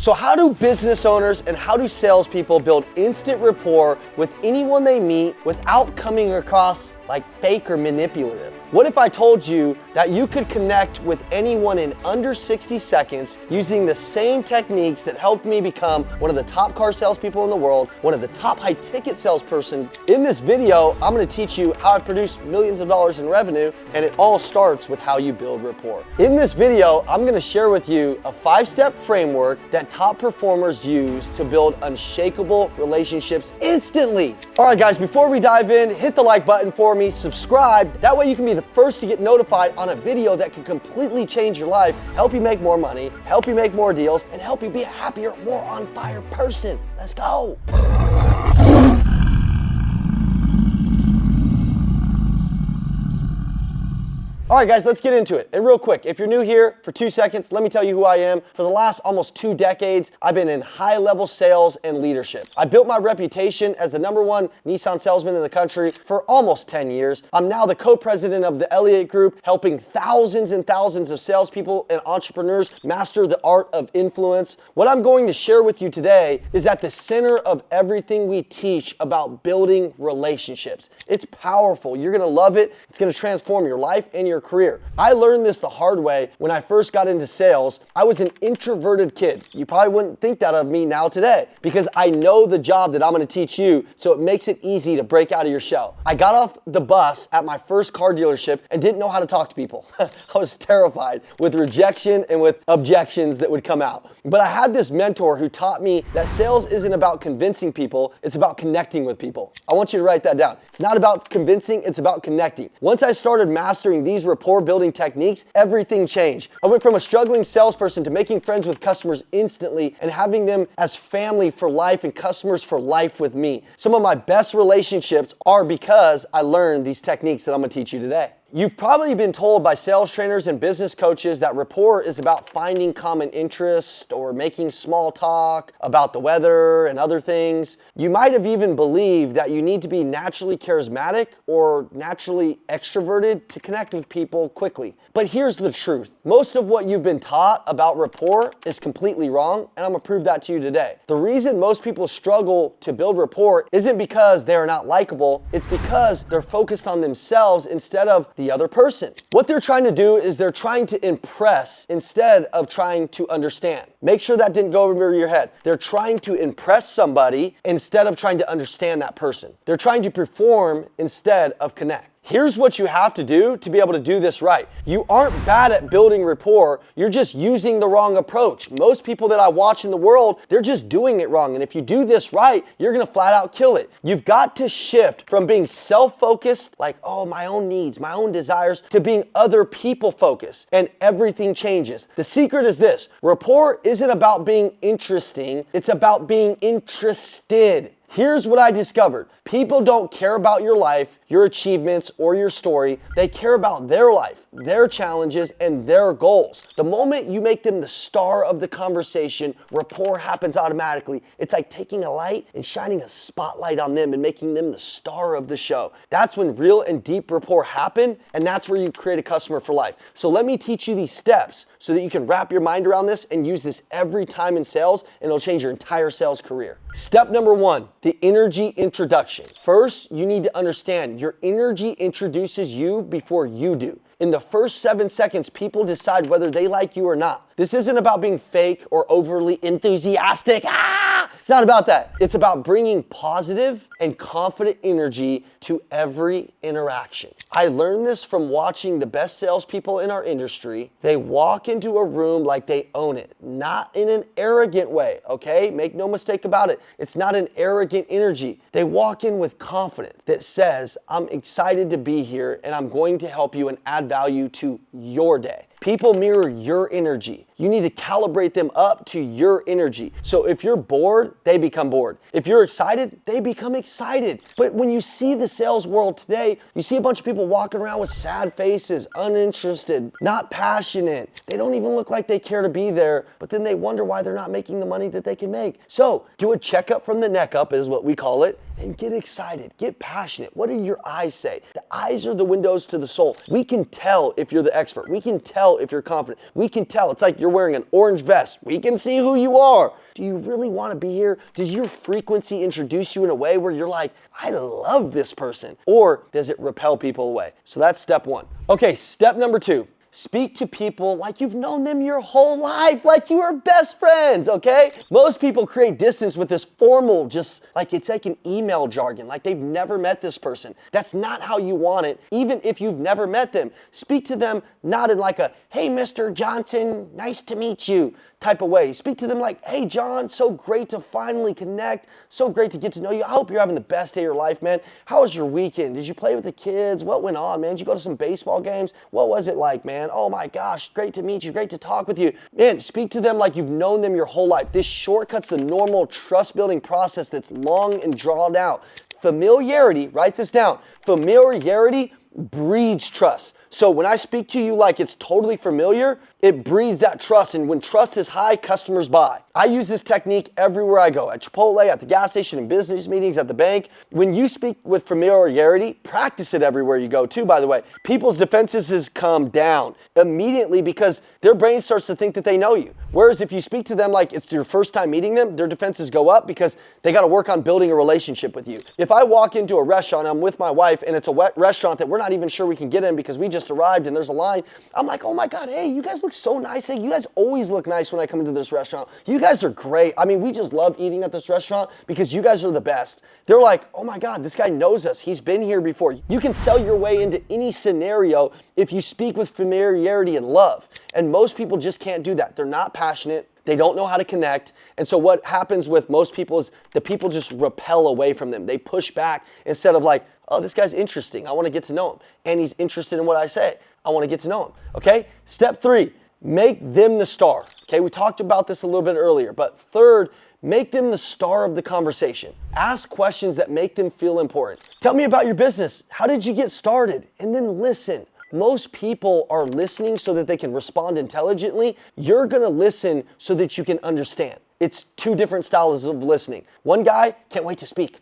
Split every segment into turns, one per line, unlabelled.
So how do business owners and how do salespeople build instant rapport with anyone they meet without coming across like fake or manipulative? What if I told you that you could connect with anyone in under 60 seconds using the same techniques that helped me become one of the top car salespeople in the world, one of the top high ticket salesperson? In this video, I'm gonna teach you how I produce millions of dollars in revenue, and it all starts with how you build rapport. In this video, I'm gonna share with you a 5-step framework that top performers use to build unshakable relationships instantly. All right, guys, before we dive in, hit the like button for me, subscribe. That way you can be the first to get notified on a video that can completely change your life, help you make more money, help you make more deals, and help you be a happier, more on fire person. Let's go. All right, guys, let's get into it. And real quick, if you're new here, for 2 seconds, let me tell you who I am. For the last almost 2 decades, I've been in high-level sales and leadership. I built my reputation as the #1 Nissan salesman in the country for almost 10 years. I'm now the co-president of the Elliott Group, helping thousands and thousands of salespeople and entrepreneurs master the art of influence. What I'm going to share with you today is at the center of everything we teach about building relationships. It's powerful. You're gonna love it. It's gonna transform your life and your career. I learned this the hard way when I first got into sales. I was an introverted kid. You probably wouldn't think that of me now today because I know the job that I'm going to teach you, so it makes it easy to break out of your shell. I got off the bus at my first car dealership and didn't know how to talk to people. I was terrified with rejection and with objections that would come out. But I had this mentor who taught me that sales isn't about convincing people, it's about connecting with people. I want you to write that down. It's not about convincing, it's about connecting. Once I started mastering these rapport building techniques, everything changed. I went from a struggling salesperson to making friends with customers instantly and having them as family for life and customers for life with me. Some of my best relationships are because I learned these techniques that I'm gonna teach you today. You've probably been told by sales trainers and business coaches that rapport is about finding common interest or making small talk about the weather and other things. You might have even believed that you need to be naturally charismatic or naturally extroverted to connect with people quickly. But here's the truth. Most of what you've been taught about rapport is completely wrong, and I'm gonna prove that to you today. The reason most people struggle to build rapport isn't because they are not likable, it's because they're focused on themselves instead of the other person. What they're trying to do is they're trying to impress instead of trying to understand. Make sure that didn't go over your head. They're trying to impress somebody instead of trying to understand that person. They're trying to perform instead of connect. Here's what you have to do to be able to do this right. You aren't bad at building rapport, you're just using the wrong approach. Most people that I watch in the world, they're just doing it wrong. And if you do this right, you're gonna flat out kill it. You've got to shift from being self-focused, like, oh, my own needs, my own desires, to being other people focused, and everything changes. The secret is this: rapport isn't about being interesting, it's about being interested. Here's what I discovered. People don't care about your life, your achievements, or your story. They care about their life, their challenges, and their goals. The moment you make them the star of the conversation, rapport happens automatically. It's like taking a light and shining a spotlight on them and making them the star of the show. That's when real and deep rapport happen, and that's where you create a customer for life. So let me teach you these steps so that you can wrap your mind around this and use this every time in sales, and it'll change your entire sales career. Step number 1, the energy introduction. First, you need to understand your energy introduces you before you do. In the first 7 seconds, people decide whether they like you or not. This isn't about being fake or overly enthusiastic. It's not about that. It's about bringing positive and confident energy to every interaction. I learned this from watching the best salespeople in our industry. They walk into a room like they own it, not in an arrogant way, okay? Make no mistake about it. It's not an arrogant energy. They walk in with confidence that says, I'm excited to be here and I'm going to help you and add value to your day. People mirror your energy. You need to calibrate them up to your energy. So if you're bored, they become bored. If you're excited, they become excited. But when you see the sales world today, you see a bunch of people walking around with sad faces, uninterested, not passionate. They don't even look like they care to be there, but then they wonder why they're not making the money that they can make. So do a checkup from the neck up is what we call it, and get excited, get passionate. What do your eyes say? The eyes are the windows to the soul. We can tell if you're the expert. We can tell tell if you're confident. We can tell. It's like you're wearing an orange vest. We can see who you are. Do you really want to be here? Does your frequency introduce you in a way where you're like, I love this person? Or does it repel people away? So that's step one. Okay, step number two. Speak to people like you've known them your whole life, like you are best friends, okay? Most people create distance with this formal, just like it's like an email jargon, like they've never met this person. That's not how you want it, even if you've never met them. Speak to them not in like a, hey, Mr. Johnson, nice to meet you type of way. Speak to them like, hey, John, so great to finally connect. So great to get to know you. I hope you're having the best day of your life, man. How was your weekend? Did you play with the kids? What went on, man? Did you go to some baseball games? What was it like, man? Oh my gosh, great to meet you. Great to talk with you. Man, speak to them like you've known them your whole life. This shortcuts the normal trust building process that's long and drawn out. Familiarity, write this down. Familiarity breeds trust. So when I speak to you like it's totally familiar, it breeds that trust. And when trust is high, customers buy. I use this technique everywhere I go, at Chipotle, at the gas station, in business meetings, at the bank. When you speak with familiarity, practice it everywhere you go too, by the way. People's defenses come down immediately because their brain starts to think that they know you. Whereas if you speak to them like it's your first time meeting them, their defenses go up because they got to work on building a relationship with you. If I walk into a restaurant, I'm with my wife, and it's a wet restaurant that we're not even sure we can get in because we just arrived and there's a line, I'm like, oh my God, hey, you guys look so nice. Hey, you guys always look nice when I come into this restaurant. You guys are great. I mean, we just love eating at this restaurant because you guys are the best. They're like, oh my God, this guy knows us. He's been here before. You can sell your way into any scenario if you speak with familiarity and love. And most people just can't do that. They're not passionate. They don't know how to connect. And so what happens with most people is the people just repel away from them. They push back instead of like, oh, this guy's interesting. I want to get to know him. And he's interested in what I say. I want to get to know him. Okay? Step three, make them the star. Okay? We talked about this a little bit earlier. But third, make them the star of the conversation. Ask questions that make them feel important. Tell me about your business. How did you get started? And then listen. Most people are listening so that they can respond intelligently. You're gonna listen so that you can understand. It's two different styles of listening. One guy can't wait to speak.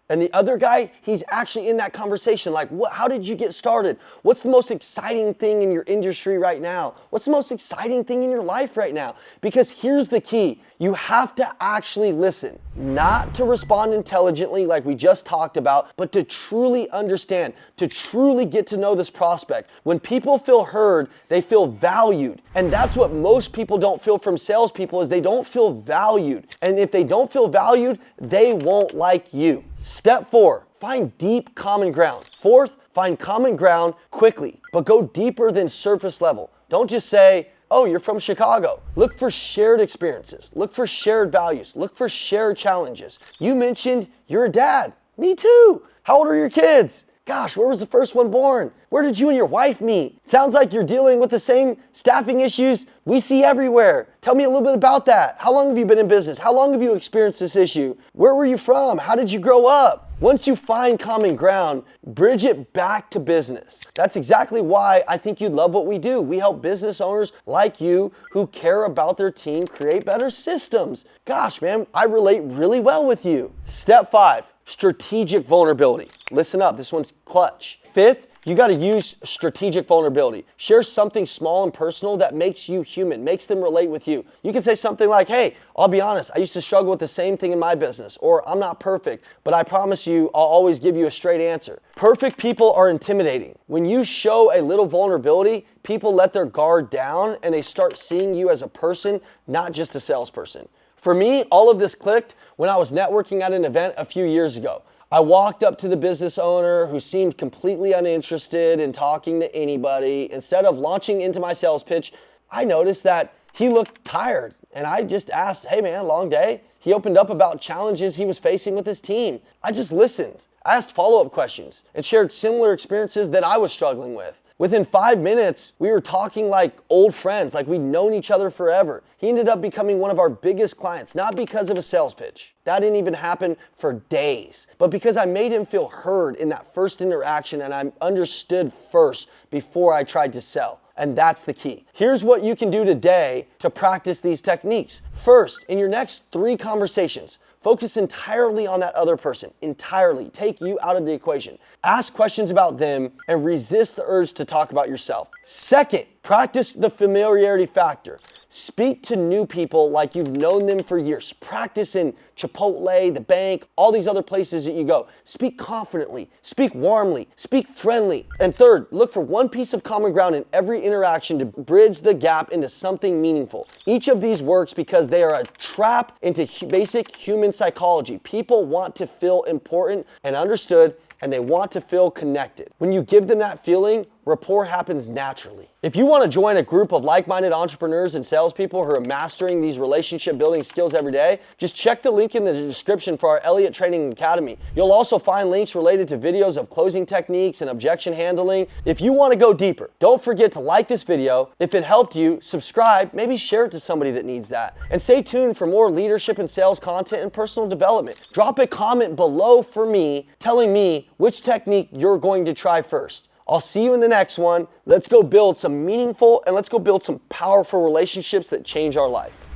And the other guy, he's actually in that conversation like, how did you get started? What's the most exciting thing in your industry right now? What's the most exciting thing in your life right now? Because here's the key. You have to actually listen, not to respond intelligently like we just talked about, but to truly understand, to truly get to know this prospect. When people feel heard, they feel valued. And that's what most people don't feel from salespeople is they don't feel valued. And if they don't feel valued, they won't like you. Step four, find deep common ground. Fourth, find common ground quickly, but go deeper than surface level. Don't just say, oh, you're from Chicago. Look for shared experiences. Look for shared values. Look for shared challenges. You mentioned you're a dad. Me too. How old are your kids? Gosh, where was the first one born? Where did you and your wife meet? Sounds like you're dealing with the same staffing issues we see everywhere. Tell me a little bit about that. How long have you been in business? How long have you experienced this issue? Where were you from? How did you grow up? Once you find common ground, bridge it back to business. That's exactly why I think you'd love what we do. We help business owners like you who care about their team create better systems. Gosh, man, I relate really well with you. Step five, strategic vulnerability. Listen up, this one's clutch. Fifth, you got to use strategic vulnerability. Share something small and personal that makes you human, makes them relate with you. You can say something like, hey, I'll be honest, I used to struggle with the same thing in my business, or I'm not perfect, but I promise you, I'll always give you a straight answer. Perfect people are intimidating. When you show a little vulnerability, people let their guard down and they start seeing you as a person, not just a salesperson. For me, all of this clicked when I was networking at an event a few years ago. I walked up to the business owner who seemed completely uninterested in talking to anybody. Instead of launching into my sales pitch, I noticed that he looked tired. And I just asked, hey man, long day? He opened up about challenges he was facing with his team. I just listened. I asked follow-up questions and shared similar experiences that I was struggling with. Within 5 minutes, we were talking like old friends, like we'd known each other forever. He ended up becoming one of our biggest clients, not because of a sales pitch. That didn't even happen for days, but because I made him feel heard in that first interaction and I understood first before I tried to sell. And that's the key. Here's what you can do today to practice these techniques. First, in your next 3 conversations, focus entirely on that other person. Entirely. Take you out of the equation. Ask questions about them and resist the urge to talk about yourself. Second, Practice the familiarity factor. Speak to new people like you've known them for years. Practice in Chipotle, the bank, all these other places that you go. Speak confidently, speak warmly, speak friendly. And third, look for one piece of common ground in every interaction to bridge the gap into something meaningful. Each of these works because they are a trap into basic human psychology. People want to feel important and understood, and they want to feel connected. When you give them that feeling, rapport happens naturally. If you want to join a group of like-minded entrepreneurs and salespeople who are mastering these relationship building skills every day, just check the link in the description for our Elliott Training Academy. You'll also find links related to videos of closing techniques and objection handling. If you want to go deeper, don't forget to like this video. If it helped you, subscribe, maybe share it to somebody that needs that. And stay tuned for more leadership and sales content and personal development. Drop a comment below for me telling me which technique you're going to try first. I'll see you in the next one. Let's go build some meaningful and let's go build some powerful relationships that change our life.